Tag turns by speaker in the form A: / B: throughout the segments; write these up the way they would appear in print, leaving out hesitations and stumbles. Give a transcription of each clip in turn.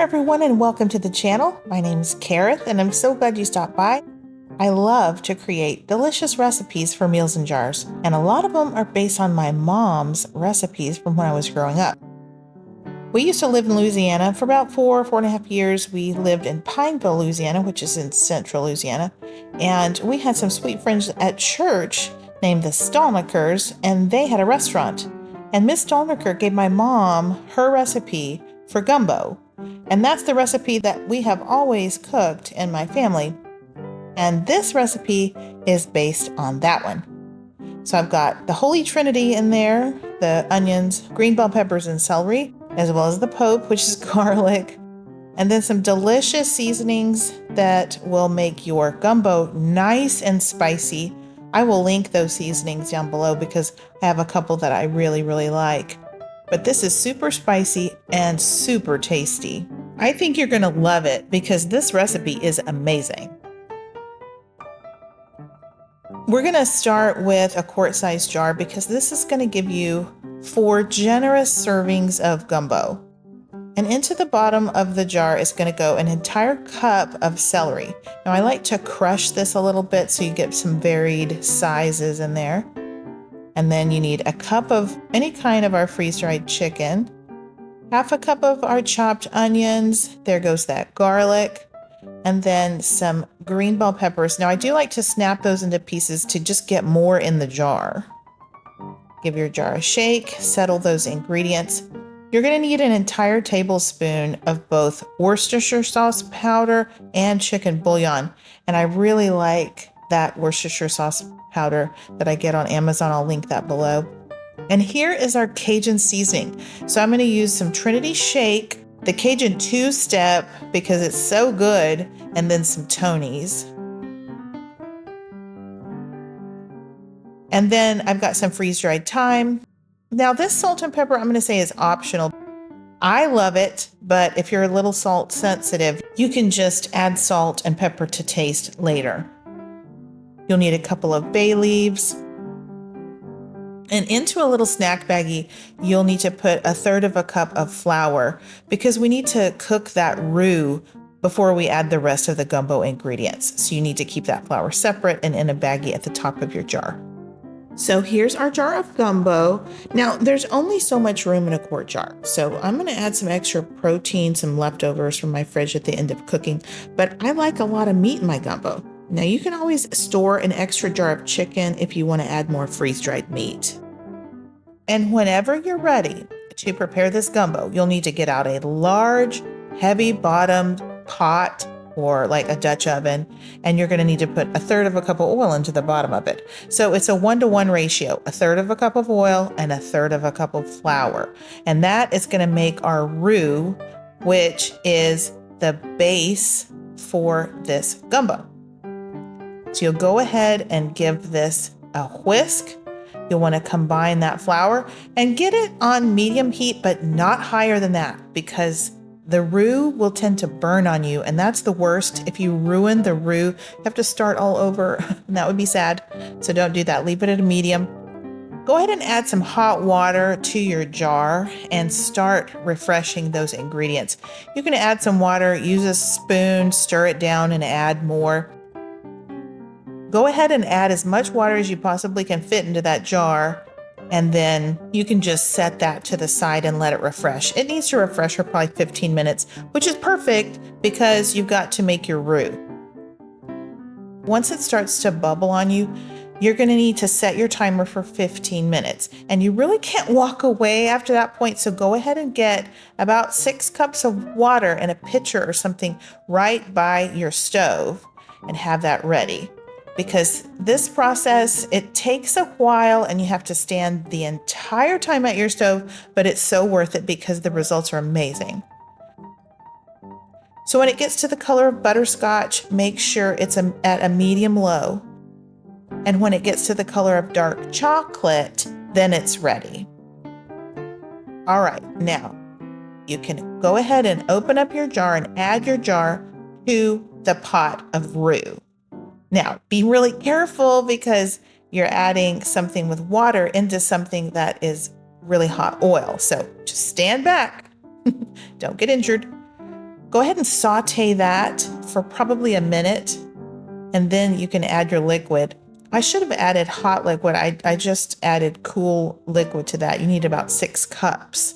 A: everyone, and welcome to the channel. My name is Kareth, and I'm so glad you stopped by. I love to create delicious recipes for meals in jars, and a lot of them are based on my mom's recipes from when I was growing up. We used to live in Louisiana for about 4.5 years. We lived in Pineville, Louisiana, which is in central Louisiana, and we had some sweet friends at church named the Stalmakers, and they had a restaurant. And Miss Stalmaker gave my mom her recipe for gumbo. And that's the recipe that we have always cooked in my family. And this recipe is based on that one. So I've got the Holy Trinity in there, the onions, green bell peppers, and celery, as well as the pope, which is garlic, and then some delicious seasonings that will make your gumbo nice and spicy. I will link those seasonings down below because I have a couple that I really like. But this is super spicy and super tasty. I think you're gonna love it because this recipe is amazing. We're gonna start with a quart-sized jar because this is gonna give you 4 generous servings of gumbo. And into the bottom of the jar is gonna go an entire cup of celery. Now I like to crush this a little bit so you get some varied sizes in there. And then you need a cup of any kind of our freeze-dried chicken, half a cup of our chopped onions, there goes that garlic, and then some green bell peppers. Now I do like to snap those into pieces to just get more in the jar. Give your jar a shake, settle those ingredients. You're gonna need an entire tablespoon of both Worcestershire sauce powder and chicken bouillon. And I really like that Worcestershire sauce powder that I get on Amazon. I'll link that below. And here is our Cajun seasoning. So I'm going to use some Trinity Shake, the Cajun Two-Step because it's so good, and then some Tony's. And then I've got some freeze-dried thyme. Now this salt and pepper I'm going to say is optional. I love it, but if you're a little salt sensitive, you can just add salt and pepper to taste later. You'll need a couple of bay leaves. And into a little snack baggie, you'll need to put 1/3 cup of flour because we need to cook that roux before we add the rest of the gumbo ingredients. So you need to keep that flour separate and in a baggie at the top of your jar. So here's our jar of gumbo. Now there's only so much room in a quart jar. So I'm gonna add some extra protein, some leftovers from my fridge at the end of cooking, but I like a lot of meat in my gumbo. Now you can always store an extra jar of chicken if you want to add more freeze-dried meat. And whenever you're ready to prepare this gumbo, you'll need to get out a large, heavy-bottomed pot or like a Dutch oven, and you're going to need to put 1/3 cup of oil into the bottom of it. So it's a 1-to-1 ratio, 1/3 cup of oil and 1/3 cup of flour. And that is going to make our roux, which is the base for this gumbo. So you'll go ahead and give this a whisk. You'll want to combine that flour and get it on medium heat, but not higher than that because the roux will tend to burn on you. And that's the worst. If you ruin the roux, you have to start all over and that would be sad. So don't do that. Leave it at a medium. Go ahead and add some hot water to your jar and start refreshing those ingredients. You can add some water, use a spoon, stir it down and add more. Go ahead and add as much water as you possibly can fit into that jar, and then you can just set that to the side and let it refresh. It needs to refresh for probably 15 minutes, which is perfect because you've got to make your roux. Once it starts to bubble on you, you're going to need to set your timer for 15 minutes, and you really can't walk away after that point. So go ahead and get about 6 cups of water in a pitcher or something right by your stove and have that ready. Because this process, it takes a while and you have to stand the entire time at your stove, but it's so worth it because the results are amazing. So when it gets to the color of butterscotch, make sure it's at a medium low. And when it gets to the color of dark chocolate, then it's ready. All right, now you can go ahead and open up your jar and add your jar to the pot of roux. Now, be really careful because you're adding something with water into something that is really hot oil. So just stand back. Don't get injured. Go ahead and saute that for probably a minute, and then you can add your liquid. I should have added hot liquid. I just added cool liquid to that. You need about 6 cups.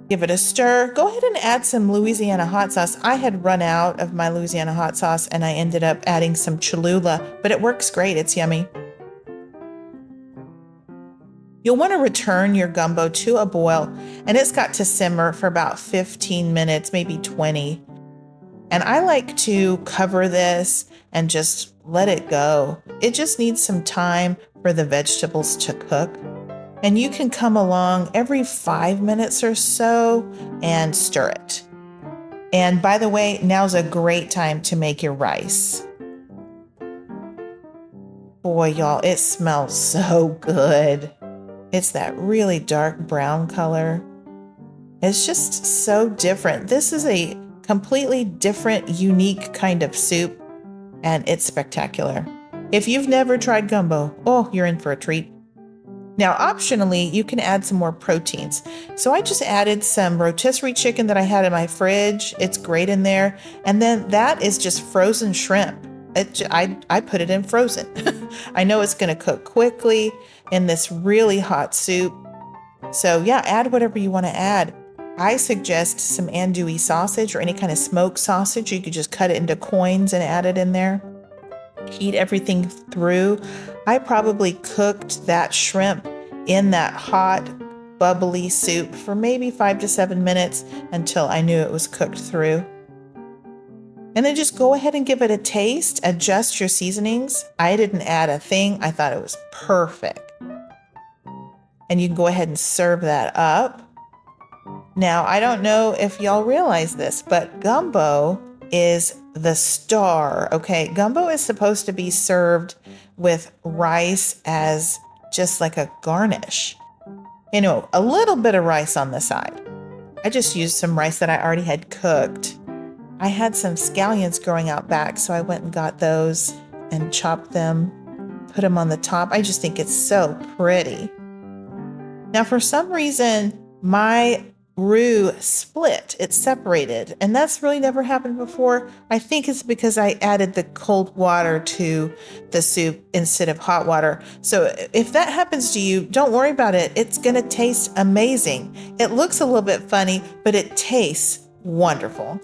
A: Give it a stir. Go ahead and add some Louisiana hot sauce. I had run out of my Louisiana hot sauce and I ended up adding some Cholula, but it works great. It's yummy. You'll want to return your gumbo to a boil, and it's got to simmer for about 15 minutes, maybe 20. And I like to cover this and just let it go. It just needs some time for the vegetables to cook. And you can come along every 5 minutes or so and stir it. And by the way, now's a great time to make your rice. Boy, y'all, it smells so good. It's that really dark brown color. It's just so different. This is a completely different, unique kind of soup, and it's spectacular. If you've never tried gumbo, oh, you're in for a treat. Now, optionally, you can add some more proteins. So I just added some rotisserie chicken that I had in my fridge. It's great in there. And then that is just frozen shrimp. I put it in frozen. I know it's going to cook quickly in this really hot soup. So yeah, add whatever you want to add. I suggest some andouille sausage or any kind of smoked sausage. You could just cut it into coins and add it in there. Heat everything through. I probably cooked that shrimp in that hot, bubbly soup for maybe 5 to 7 minutes until I knew it was cooked through. And then just go ahead and give it a taste. Adjust your seasonings. I didn't add a thing. I thought it was perfect. And you can go ahead and serve that up. Now, I don't know if y'all realize this, but gumbo is the star, okay? Gumbo is supposed to be served with rice as just like a garnish. You know, a little bit of rice on the side. I just used some rice that I already had cooked. I had some scallions growing out back, so I went and got those and chopped them, put them on the top. I just think it's so pretty. Now, for some reason, my roux split. It's separated, and that's really never happened before. I think it's because I added the cold water to the soup instead of hot water. So if that happens to you, don't worry about it. It's going to taste amazing. It looks a little bit funny, but it tastes wonderful.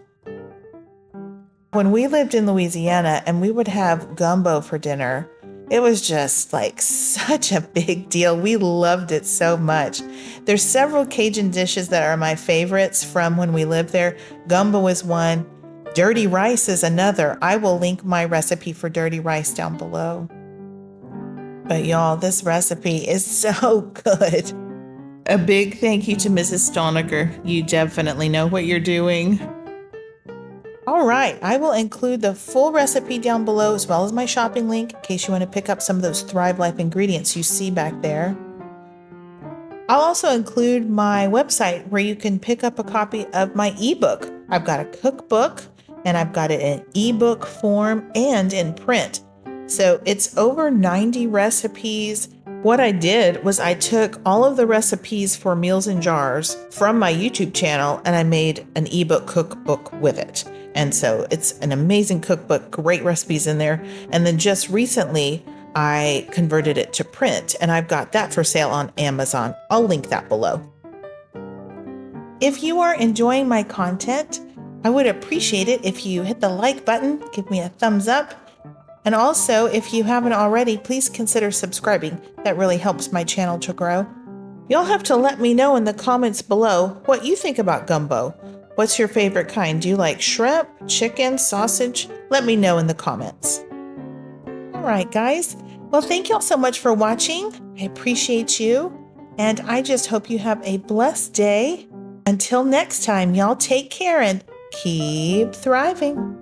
A: When we lived in Louisiana and we would have gumbo for dinner, it was just like such a big deal. We loved it so much. There's several Cajun dishes that are my favorites from when we lived there. Gumbo is one. Dirty rice is another. I will link my recipe for dirty rice down below. But y'all, this recipe is so good. A big thank you to Mrs. Stoniger. You definitely know what you're doing. All right, I will include the full recipe down below as well as my shopping link in case you want to pick up some of those Thrive Life ingredients you see back there. I'll also include my website where you can pick up a copy of my ebook. I've got a cookbook and I've got it in ebook form and in print. So it's over 90 recipes. What I did was I took all of the recipes for Meals in Jars from my YouTube channel and I made an ebook cookbook with it. And so it's an amazing cookbook, great recipes in there. And then just recently, I converted it to print and I've got that for sale on Amazon. I'll link that below. If you are enjoying my content, I would appreciate it if you hit the like button, give me a thumbs up. And also, if you haven't already, please consider subscribing. That really helps my channel to grow. You'll have to let me know in the comments below what you think about gumbo. What's your favorite kind? Do you like shrimp, chicken, sausage? Let me know in the comments. All right, guys. Well, thank you all so much for watching. I appreciate you. And I just hope you have a blessed day. Until next time, y'all take care and keep thriving.